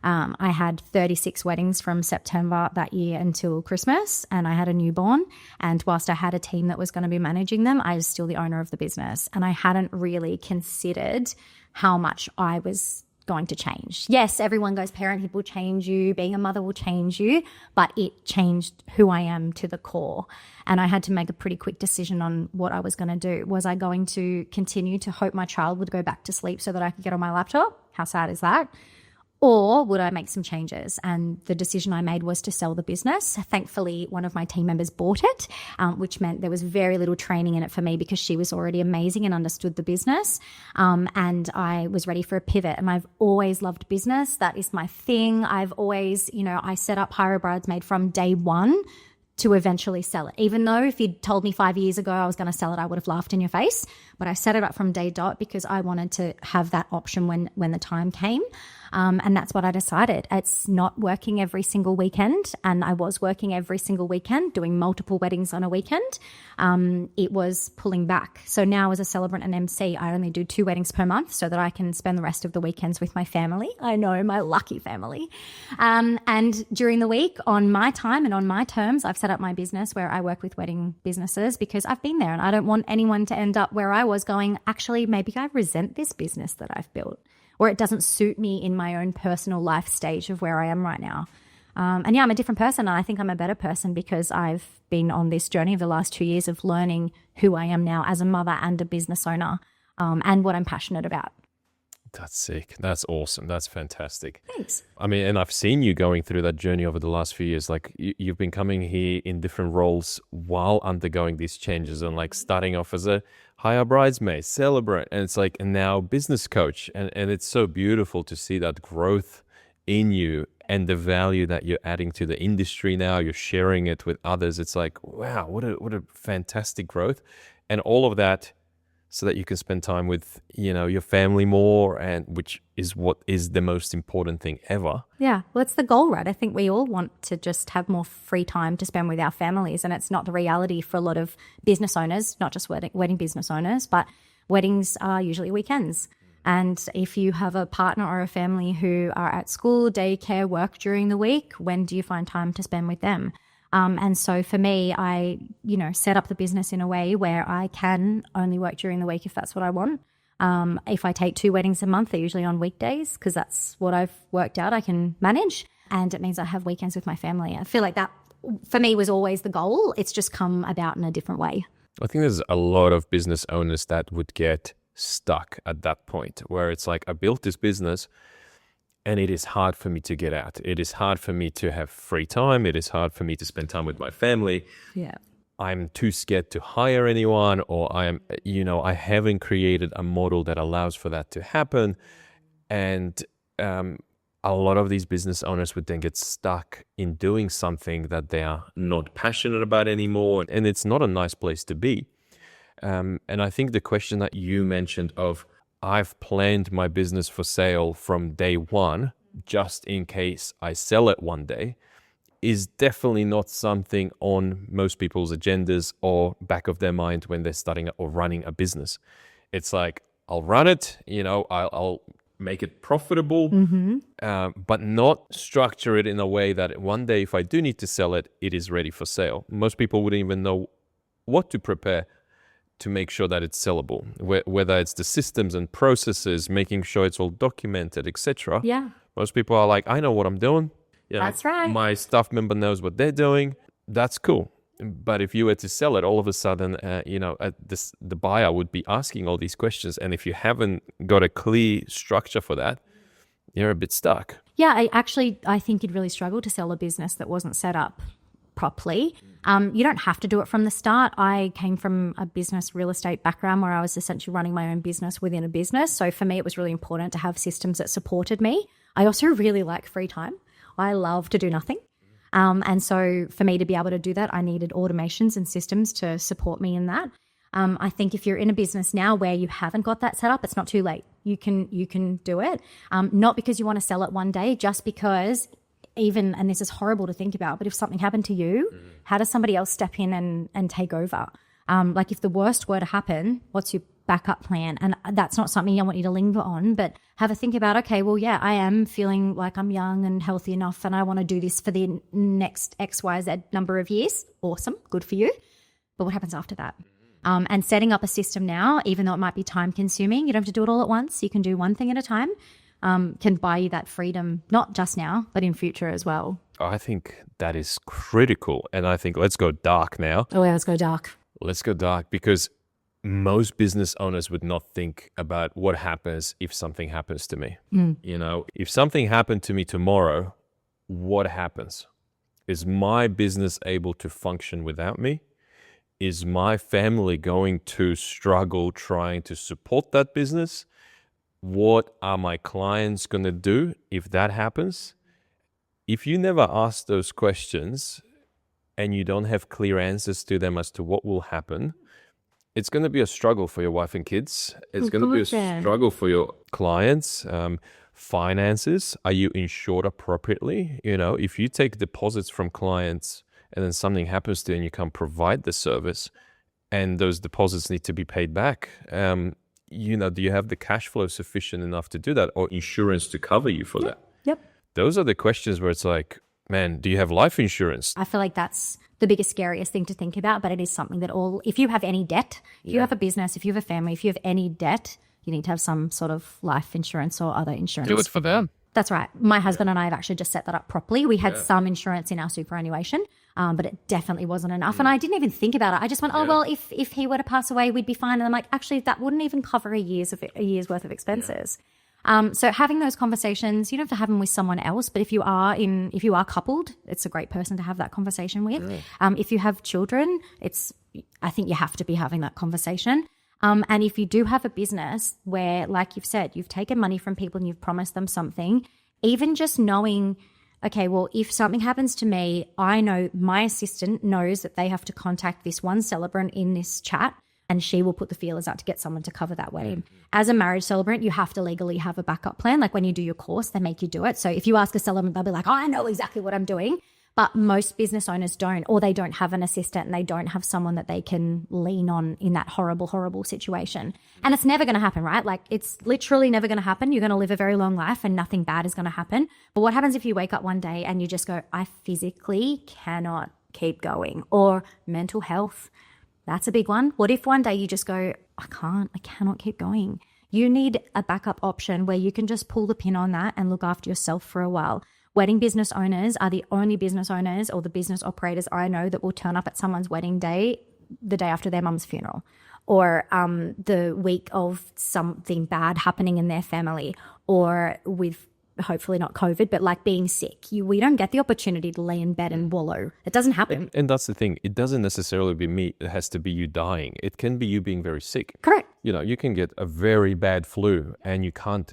I had 36 weddings from September that year until Christmas, and I had a newborn, and whilst I had a team that was going to be managing them, I was still the owner of the business, and I hadn't really considered how much I was going to change. Yes, everyone goes parenthood will change you, being a mother will change you, but it changed who I am to the core. And I had to make a pretty quick decision on what I was going to do. Was I going to continue to hope my child would go back to sleep so that I could get on my laptop? How sad is that? Or would I make some changes? And the decision I made was to sell the business. Thankfully, one of my team members bought it, which meant there was very little training in it for me because she was already amazing and understood the business. And I was ready for a pivot. And I've always loved business. That is my thing. I've always, I set up Hire A Bridesmaid from day one to eventually sell it. Even though if you'd told me 5 years ago I was going to sell it, I would have laughed in your face. But I set it up from day dot because I wanted to have that option when the time came. And that's what I decided. It's not working every single weekend. And I was working every single weekend, doing multiple weddings on a weekend. It was pulling back. So now as a celebrant and MC, I only do 2 weddings per month so that I can spend the rest of the weekends with my family. I know, my lucky family. And during the week, on my time and on my terms, I've set up my business where I work with wedding businesses because I've been there and I don't want anyone to end up where I was going, actually, maybe I resent this business that I've built. or it doesn't suit me in my own personal life stage of where I am right now. And yeah, I'm a different person, and I think I'm a better person because I've been on this journey of the last 2 years of learning who I am now as a mother and a business owner, and what I'm passionate about. That's sick. That's awesome. That's fantastic. Thanks. I mean, and I've seen you going through that journey over the last few years. Like you've been coming here in different roles while undergoing these changes, and like starting off as a Hire A Bridesmaid, celebrant, and it's like, and now business coach. And it's so beautiful to see that growth in you and the value that you're adding to the industry now. You're sharing it with others. It's like, wow, what a fantastic growth. And all of that so that you can spend time with, your family more, and which is what is the most important thing ever. Yeah, well, it's the goal, right? I think we all want to just have more free time to spend with our families, and it's not the reality for a lot of business owners, not just wedding business owners, but weddings are usually weekends. And if you have a partner or a family who are at school, daycare, work during the week, when do you find time to spend with them? And so for me, I, set up the business in a way where I can only work during the week if that's what I want. If I take 2 weddings a month, they're usually on weekdays because that's what I've worked out I can manage. And it means I have weekends with my family. I feel like that for me was always the goal. It's just come about in a different way. I think there's a lot of business owners that would get stuck at that point where it's like, I built this business and it is hard for me to get out. It is hard for me to have free time. It is hard for me to spend time with my family. Yeah. I'm too scared to hire anyone, or I haven't created a model that allows for that to happen. And a lot of these business owners would then get stuck in doing something that they are not passionate about anymore. And it's not a nice place to be. And I think the question that you mentioned of, I've planned my business for sale from day one, just in case I sell it one day, is definitely not something on most people's agendas or back of their mind when they're starting or running a business. It's like, I'll run it, I'll make it profitable, but not structure it in a way that one day if I do need to sell it, it is ready for sale. Most people wouldn't even know what to prepare to make sure that it's sellable, whether it's the systems and processes, making sure it's all documented, etc. Yeah. Most people are like, I know what I'm doing. That's right. My staff member knows what they're doing. That's cool. But if you were to sell it, all of a sudden, the buyer would be asking all these questions. And if you haven't got a clear structure for that, you're a bit stuck. Yeah, I think you'd really struggle to sell a business that wasn't set up properly. You don't have to do it from the start. I came from a business real estate background where I was essentially running my own business within a business. So for me, it was really important to have systems that supported me. I also really like free time. I love to do nothing. And so for me to be able to do that, I needed automations and systems to support me in that. I think if you're in a business now where you haven't got that set up, it's not too late. You can do it. Not because you want to sell it one day, just because and this is horrible to think about, but if something happened to you, how does somebody else step in and take over? Like if the worst were to happen, what's your backup plan? And that's not something I want you to linger on, but have a think about, okay, well, yeah, I am feeling like I'm young and healthy enough and I want to do this for the next XYZ number of years. Awesome. Good for you. But what happens after that? And setting up a system now, even though it might be time consuming, you don't have to do it all at once. You can do one thing at a time. Can buy you that freedom, not just now, but in future as well. I think that is critical. And I think let's go dark now. Oh, yeah, let's go dark. Let's go dark because most business owners would not think about what happens if something happens to me. If something happened to me tomorrow, what happens? Is my business able to function without me? Is my family going to struggle trying to support that business? What are my clients going to do if that happens? If you never ask those questions and you don't have clear answers to them as to what will happen, it's going to be a struggle for your wife and kids. It's going to be a struggle for your clients. Finances, are you insured appropriately? If you take deposits from clients and then something happens to you and you can't provide the service and those deposits need to be paid back, do you have the cash flow sufficient enough to do that, or insurance to cover you for that? Yep. Those are the questions where it's like, man, do you have life insurance? I feel like that's the biggest, scariest thing to think about, but it is something that if you have any debt, if you have a business, if you have a family, if you have any debt, you need to have some sort of life insurance or other insurance. Do it for them. That's right. My husband and I have actually just set that up properly. We had some insurance in our superannuation, but it definitely wasn't enough. And I didn't even think about it. I just went, oh, well, if he were to pass away, we'd be fine. And I'm like, actually, that wouldn't even cover a year's worth of expenses. So having those conversations, you don't have to have them with someone else, but if you are coupled, it's a great person to have that conversation with. If you have children, I think you have to be having that conversation. And if you do have a business where, like you've said, you've taken money from people and you've promised them something, even just knowing, okay, well, if something happens to me, I know my assistant knows that they have to contact this one celebrant in this chat, and she will put the feelers out to get someone to cover that wedding. As a marriage celebrant, you have to legally have a backup plan. Like when you do your course, they make you do it. So if you ask a celebrant, they'll be like, oh, I know exactly what I'm doing. But most business owners don't, or they don't have an assistant and they don't have someone that they can lean on in that horrible, horrible situation. And it's never going to happen, right? Like it's literally never going to happen. You're going to live a very long life and nothing bad is going to happen. But what happens if you wake up one day and you just go, I physically cannot keep going? Or mental health, that's a big one. What if one day you just go, I cannot keep going? You need a backup option where you can just pull the pin on that and look after yourself for a while. Wedding business owners are the only business owners or the business operators I know that will turn up at someone's wedding day the day after their mum's funeral, or the week of something bad happening in their family, or with hopefully not COVID, but like being sick. We don't get the opportunity to lay in bed and wallow. It doesn't happen. And that's the thing. It doesn't necessarily be me. It has to be you dying. It can be you being very sick. Correct. You can get a very bad flu and you can't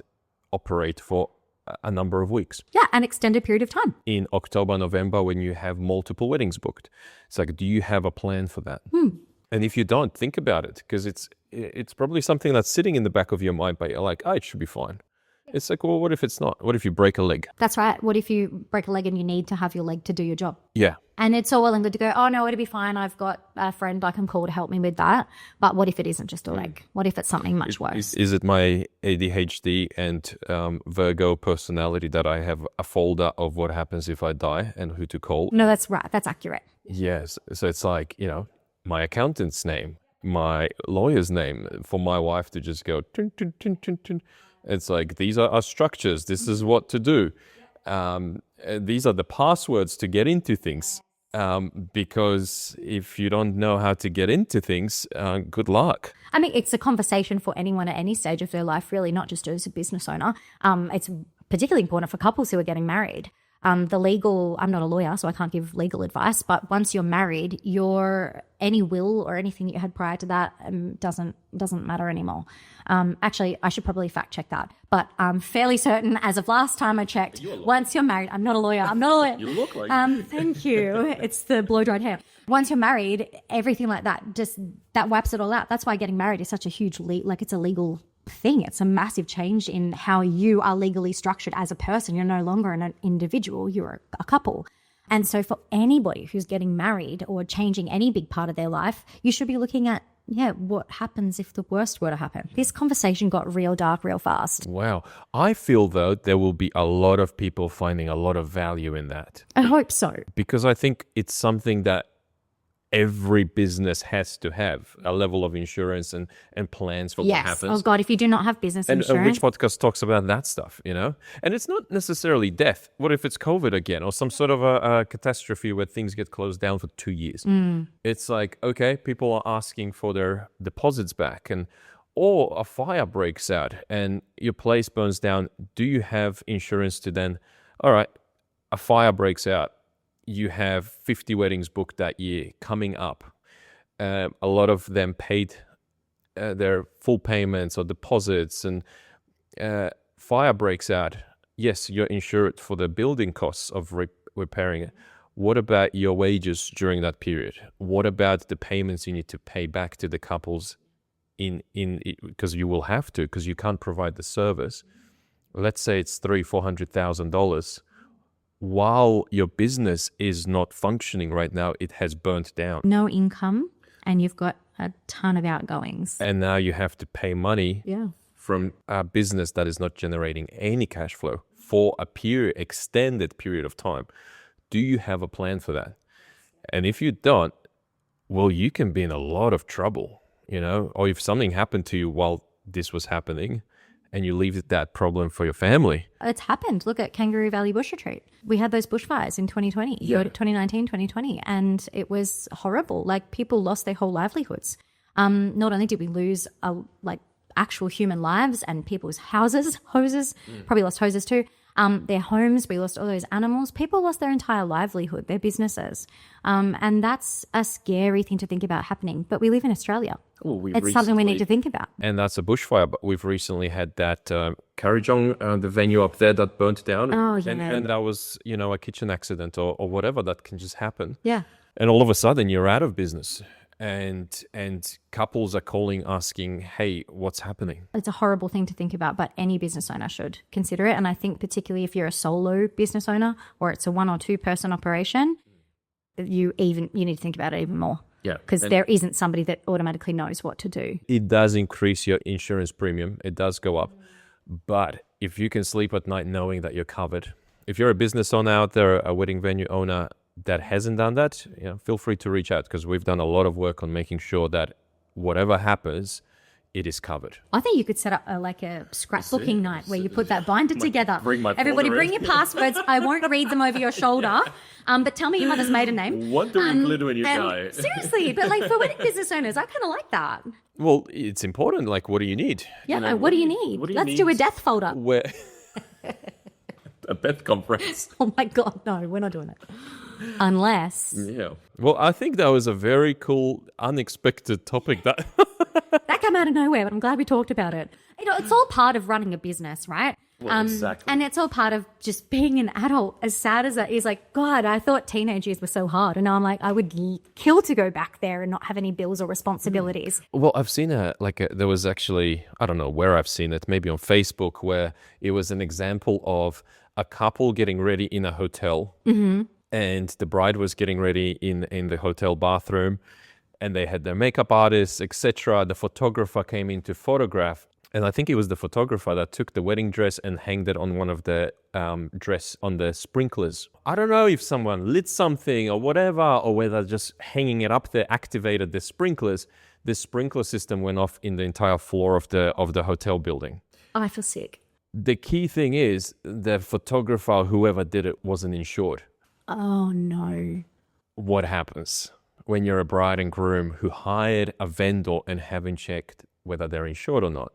operate for a number of weeks. Yeah, an extended period of time. In October, November, when you have multiple weddings booked. It's like, do you have a plan for that? And if you don't, think about it, because it's probably something that's sitting in the back of your mind, but you're like, oh, it should be fine. It's like, well, what if it's not? What if you break a leg? That's right. What if you break a leg and you need to have your leg to do your job? Yeah. And it's all well and good to go, oh, no, it'll be fine. I've got a friend I can call to help me with that. But what if it isn't just a leg? What if it's something much worse? Is it my ADHD and Virgo personality that I have a folder of what happens if I die and who to call? No, that's right. That's accurate. Yes. So it's like, my accountant's name, my lawyer's name, for my wife to just go, tun, tun, tun, tun, tun. It's like, these are our structures. This is what to do. These are the passwords to get into things. Because if you don't know how to get into things, good luck. I mean, it's a conversation for anyone at any stage of their life, really, not just as a business owner. It's particularly important for couples who are getting married. I'm not a lawyer, so I can't give legal advice, but once you're married, any will or anything that you had prior to that doesn't matter anymore. Actually, I should probably fact check that, but I'm fairly certain as of last time I checked, once you're married, I'm not a lawyer. You look like thank you. It's the blow-dried hair. Once you're married, everything like that, that wipes it all out. That's why getting married is such a huge it's a legal thing. It's a massive change in how you are legally structured as a person. You're no longer an individual, you're a couple. And so for anybody who's getting married or changing any big part of their life, you should be looking at, what happens if the worst were to happen? This conversation got real dark real fast. Wow. I feel, though, there will be a lot of people finding a lot of value in that. I hope so. Because I think it's something that every business has to have, a level of insurance and plans for what happens. Oh, God, if you do not have business insurance. And which podcast talks about that stuff, And it's not necessarily death. What if it's COVID again or some sort of a catastrophe where things get closed down for 2 years? It's like, okay, people are asking for their deposits back or a fire breaks out and your place burns down. Do you have insurance to then, all right, a fire breaks out. You have 50 weddings booked that year coming up. A lot of them paid their full payments or deposits, and fire breaks out. Yes, you're insured for the building costs of repairing it. What about your wages during that period? What about the payments you need to pay back to the couples because you will have to, because you can't provide the service. Let's say it's $300,000-$400,000. While your business is not functioning right now, it has burnt down. No income, and you've got a ton of outgoings. And now you have to pay money from a business that is not generating any cash flow for a extended period of time. Do you have a plan for that? And if you don't, well, you can be in a lot of trouble, Or if something happened to you while this was happening, and you leave that problem for your family. It's happened. Look at Kangaroo Valley Bush Retreat. We had those bushfires in 2020, 2019, 2020, and it was horrible. Like, people lost their whole livelihoods. Not only did we lose actual human lives and people's houses, hoses, probably lost hoses too, their homes, we lost all those animals. People lost their entire livelihood, their businesses. And that's a scary thing to think about happening. But we live in Australia. It's something we need to think about. And that's a bushfire. But we've recently had that Currajong, the venue up there that burnt down. Oh, yeah. And that was, a kitchen accident or whatever that can just happen. Yeah. And all of a sudden you're out of business. And couples are calling asking, hey, what's happening? It's a horrible thing to think about, but any business owner should consider it. And I think particularly if you're a solo business owner or it's a 1 or 2 person operation, you need to think about it even more. Yeah. Because there isn't somebody that automatically knows what to do. It does increase your insurance premium. It does go up. But if you can sleep at night knowing that you're covered, if you're a business owner out there, a wedding venue owner that hasn't done that, feel free to reach out, because we've done a lot of work on making sure that whatever happens, it is covered. I think you could set up a scrapbooking night where you put that binder together. Everybody bring your passwords. I won't read them over your shoulder. But tell me your mother's maiden name. What do we glitter in your guy? Seriously, but for wedding business owners, I kind of like that. Well, it's important. Like, what do you need? Yeah, what do you need? Let's do a death folder. Where a death conference. Oh my God, no, we're not doing it. Unless. Yeah. Well, I think that was a very cool, unexpected topic. That came out of nowhere, but I'm glad we talked about it. It's all part of running a business, right? Well, exactly. And it's all part of just being an adult. As sad as that is, God, I thought teenage years were so hard. And now I'm I would kill to go back there and not have any bills or responsibilities. Well, I've seen there was actually, I don't know where I've seen it, maybe on Facebook, where it was an example of a couple getting ready in a hotel. Mm-hmm. And the bride was getting ready in the hotel bathroom, and they had their makeup artist, etc. The photographer came in to photograph, and I think it was the photographer that took the wedding dress and hanged it on one of the dress on the sprinklers. I don't know if someone lit something or whatever, or whether just hanging it up there activated the sprinklers. The sprinkler system went off in the entire floor of the hotel building. Oh, I feel sick. The key thing is the photographer, whoever did it, wasn't insured. Oh, no. What happens when you're a bride and groom who hired a vendor and haven't checked whether they're insured or not?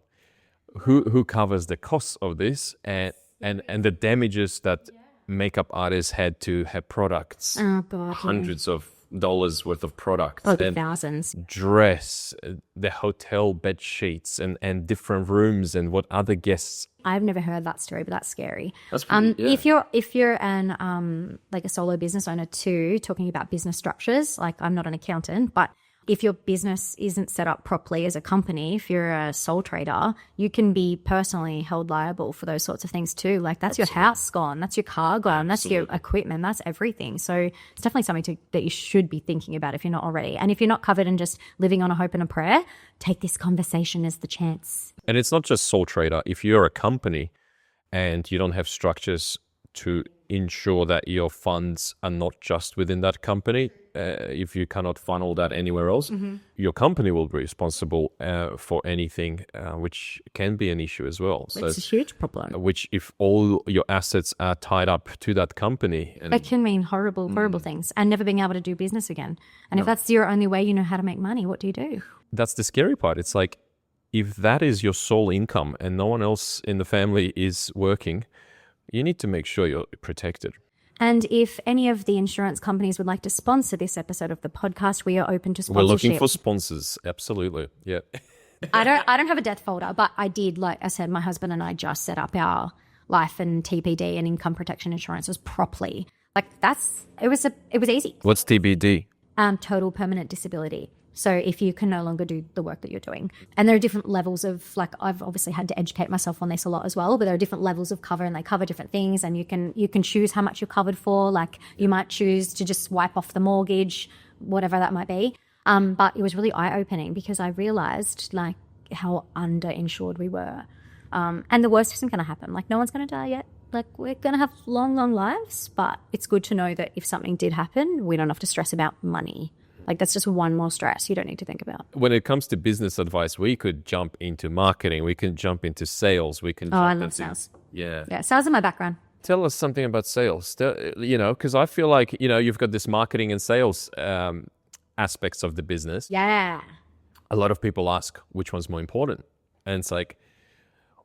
Who covers the costs of this and the damages that makeup artists had to have products? Oh, God. Hundreds of dollars worth of products. Oh, the thousands. Dress, the hotel bed sheets and different rooms and what other guests. I've never heard that story, but that's scary. That's pretty, yeah. If you're an a solo business owner too, talking about business structures, I'm not an accountant, but if your business isn't set up properly as a company, if you're a sole trader, you can be personally held liable for those sorts of things too. That's your house gone, that's your car gone, that's your equipment, that's everything. So it's definitely something that you should be thinking about if you're not already. And if you're not covered and just living on a hope and a prayer, take this conversation as the chance. And it's not just sole trader. If you're a company and you don't have structures to ensure that your funds are not just within that company, if you cannot funnel that anywhere else, your company will be responsible for anything, which can be an issue as well. So it's a huge problem. Which, if all your assets are tied up to that company, that can mean horrible things, and never being able to do business again. And if that's your only way you know how to make money, what do you do? That's the scary part. It's if that is your sole income and no one else in the family is working, you need to make sure you're protected. And if any of the insurance companies would like to sponsor this episode of the podcast, we are open to sponsorship. We're looking for sponsors. Absolutely. Yeah. I don't have a death folder, but I did, like I said, my husband and I just set up our life and TPD and income protection insurances properly. It was easy. What's TBD? Total permanent disability. So if you can no longer do the work that you're doing. And there are different levels of, I've obviously had to educate myself on this a lot as well, but there are different levels of cover and they cover different things, and you can choose how much you're covered for. You might choose to just wipe off the mortgage, whatever that might be. But it was really eye-opening because I realized how underinsured we were. And the worst isn't going to happen. No one's going to die yet. We're going to have long, long lives, but it's good to know that if something did happen, we don't have to stress about money. Like that's just one more stress you don't need to think about. When it comes to business advice, we could jump into marketing, we can jump into sales, we can Oh, I jump love into sales. yeah. Yeah, sales are my background. Tell us something about sales. Because I feel like you've got this marketing and sales aspects of the business. Yeah. A lot of people ask which one's more important, and it's like,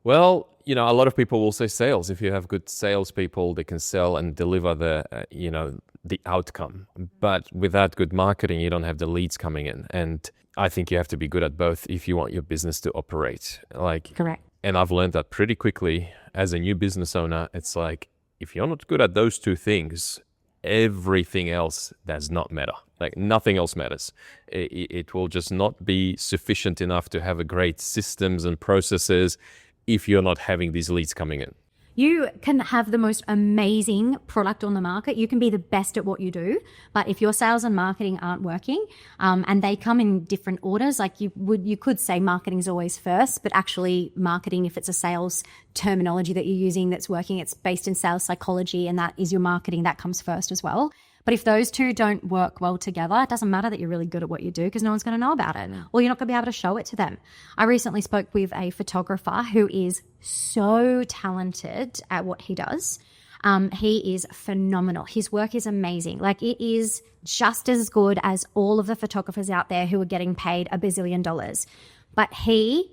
well, a lot of people will say sales. If you have good salespeople, they can sell and deliver the outcome. But without good marketing, you don't have the leads coming in. And I think you have to be good at both if you want your business to operate. Correct. And I've learned that pretty quickly as a new business owner. It's like, if you're not good at those two things, everything else does not matter. Like nothing else matters. It will just not be sufficient enough to have a great systems and processes if you're not having these leads coming in. You can have the most amazing product on the market. You can be the best at what you do. But if your sales and marketing aren't working, and they come in different orders, like you could say marketing is always first, but actually marketing, if it's a sales terminology that you're using that's working, it's based in sales psychology, and that is your marketing, that comes first as well. But if those two don't work well together, it doesn't matter that you're really good at what you do because no one's going to know about it, or you're not going to be able to show it to them. I recently spoke with a photographer who is so talented at what he does. He is phenomenal. His work is amazing. Like it is just as good as all of the photographers out there who are getting paid $1 bazillion. But he,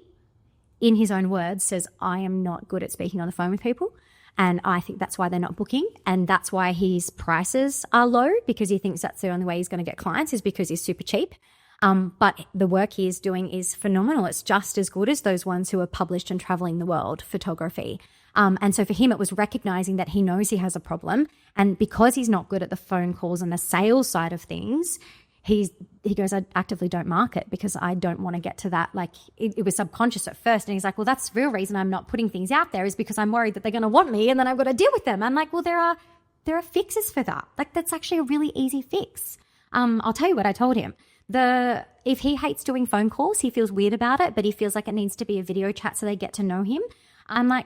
in his own words, says, I am not good at speaking on the phone with people. And I think that's why they're not booking. And that's why his prices are low, because he thinks that's the only way he's going to get clients is because he's super cheap. But the work he is doing is phenomenal. It's just as good as those ones who are published and traveling the world photography. And so for him, it was recognizing that he knows he has a problem. And because he's not good at the phone calls and the sales side of things, he goes, I actively don't market because I don't want to get to that. Like it was subconscious at first. And he's like, well, that's the real reason I'm not putting things out there is because I'm worried that they're going to want me and then I've got to deal with them. I'm like, well, there are fixes for that. Like that's actually a really easy fix. I'll tell you what I told him. If he hates doing phone calls, he feels weird about it, but he feels like it needs to be a video chat so they get to know him. I'm like,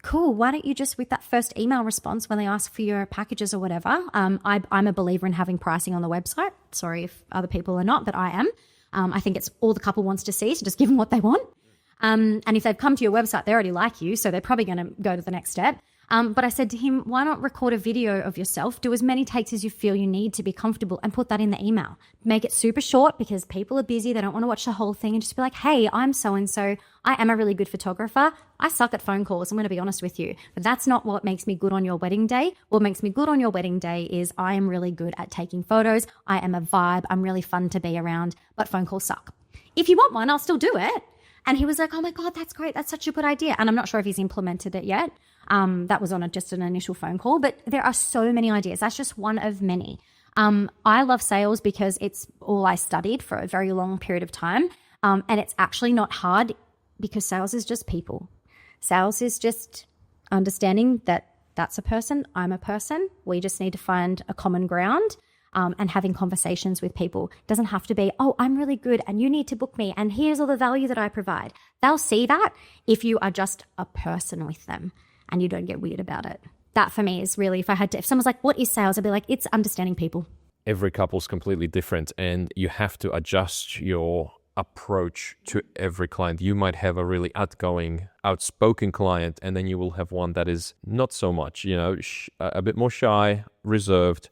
cool, why don't you just, with that first email response when they ask for your packages or whatever, I'm a believer in having pricing on the website. Sorry if other people are not, but I am. I think it's all the couple wants to see, so just give them what they want. And if they've come to your website, they already like you, so they're probably going to go to the next step. But I said to him, why not record a video of yourself? Do as many takes as you feel you need to be comfortable and put that in the email. Make it super short because people are busy. They don't want to watch the whole thing, and just be like, hey, I'm so-and-so. I am a really good photographer. I suck at phone calls. I'm going to be honest with you. But that's not what makes me good on your wedding day. What makes me good on your wedding day is I am really good at taking photos. I am a vibe. I'm really fun to be around, but phone calls suck. If you want one, I'll still do it. And he was like, oh my God, that's great. That's such a good idea. And I'm not sure if he's implemented it yet. That was on just an initial phone call, but there are so many ideas. That's just one of many. I love sales because it's all I studied for a very long period of time. And it's actually not hard because sales is just people. Sales is just understanding that that's a person, I'm a person. We just need to find a common ground. And having conversations with people. It doesn't have to be, oh, I'm really good and you need to book me and here's all the value that I provide. They'll see that if you are just a person with them and you don't get weird about it. That for me is really, if someone's like, what is sales? I'd be like, it's understanding people. Every couple's completely different and you have to adjust your approach to every client. You might have a really outgoing, outspoken client, and then you will have one that is not so much, a bit more shy, reserved.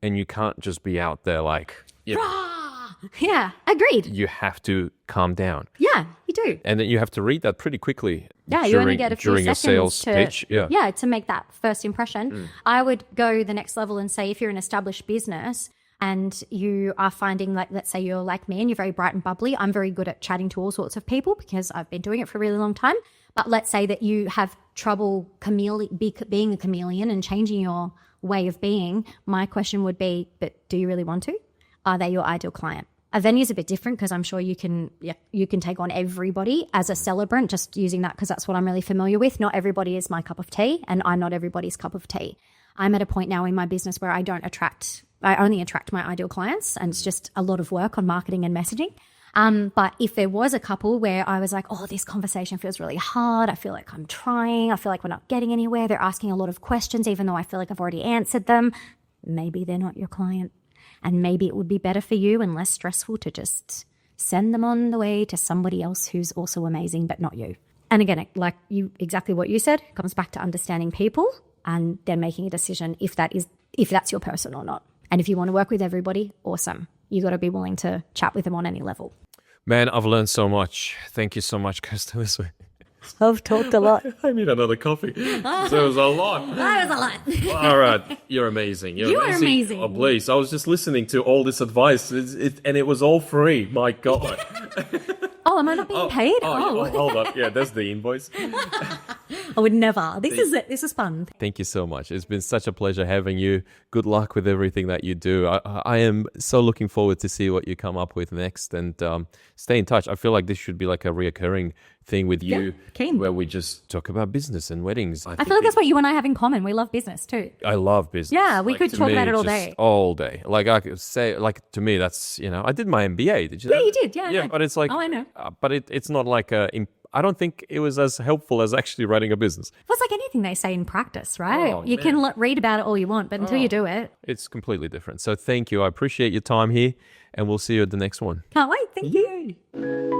And you can't just be out there like... Yeah, agreed. You have to calm down. Yeah, you do. And then you have to read that pretty quickly. Yeah, you only get a few during seconds a sales pitch. Yeah, to make that first impression. I would go the next level and say if you're an established business and you are finding, like, let's say you're like me and you're very bright and bubbly. I'm very good at chatting to all sorts of people because I've been doing it for a really long time. But let's say that you have trouble being a chameleon and changing your way of being. My question would be, but do you really want to? Are they your ideal client? A venue is a bit different because I'm sure you can take on everybody as a celebrant, just using that because that's what I'm really familiar with. Not everybody is my cup of tea and I'm not everybody's cup of tea. I'm at a point now in my business where I only attract my ideal clients, and it's just a lot of work on marketing and messaging. But if there was a couple where I was like, oh, this conversation feels really hard. I feel like I'm trying. I feel like we're not getting anywhere. They're asking a lot of questions, even though I feel like I've already answered them. Maybe they're not your client. And maybe it would be better for you and less stressful to just send them on the way to somebody else who's also amazing, but not you. And again, like exactly what you said, comes back to understanding people and then making a decision if that's your person or not. And if you want to work with everybody, awesome. You got to be willing to chat with them on any level. Man, I've learned so much. Thank you so much, Kerstyn. I've talked a lot. I need another coffee. That was a lot. That was a lot. All right. You're amazing. You are amazing. Oh, please. I was just listening to all this advice and it was all free. My God. Oh, am I not being paid? Hold on. Yeah, that's the invoice. I would never. This is it. This is fun. Thank you so much. It's been such a pleasure having you. Good luck with everything that you do. I am so looking forward to see what you come up with next, and stay in touch. I feel like this should be like a reoccurring thing with you, keen. where we just talk about business and weddings. I feel like that's what you and I have in common. We love business too. I love business. Yeah, we could to talk me, about it all just day. All day. Like I could say, like to me, that's, I did my MBA. Did you know? Yeah, you did. Yeah, I Yeah, know. but it's like, Oh, I know. But it's not like I don't think it was as helpful as actually writing a business. Well, it's like anything they say in practice, right? Oh, you can read about it all you want, but until you do it. It's completely different. So thank you. I appreciate your time here, and we'll see you at the next one. Can't wait. Thank you.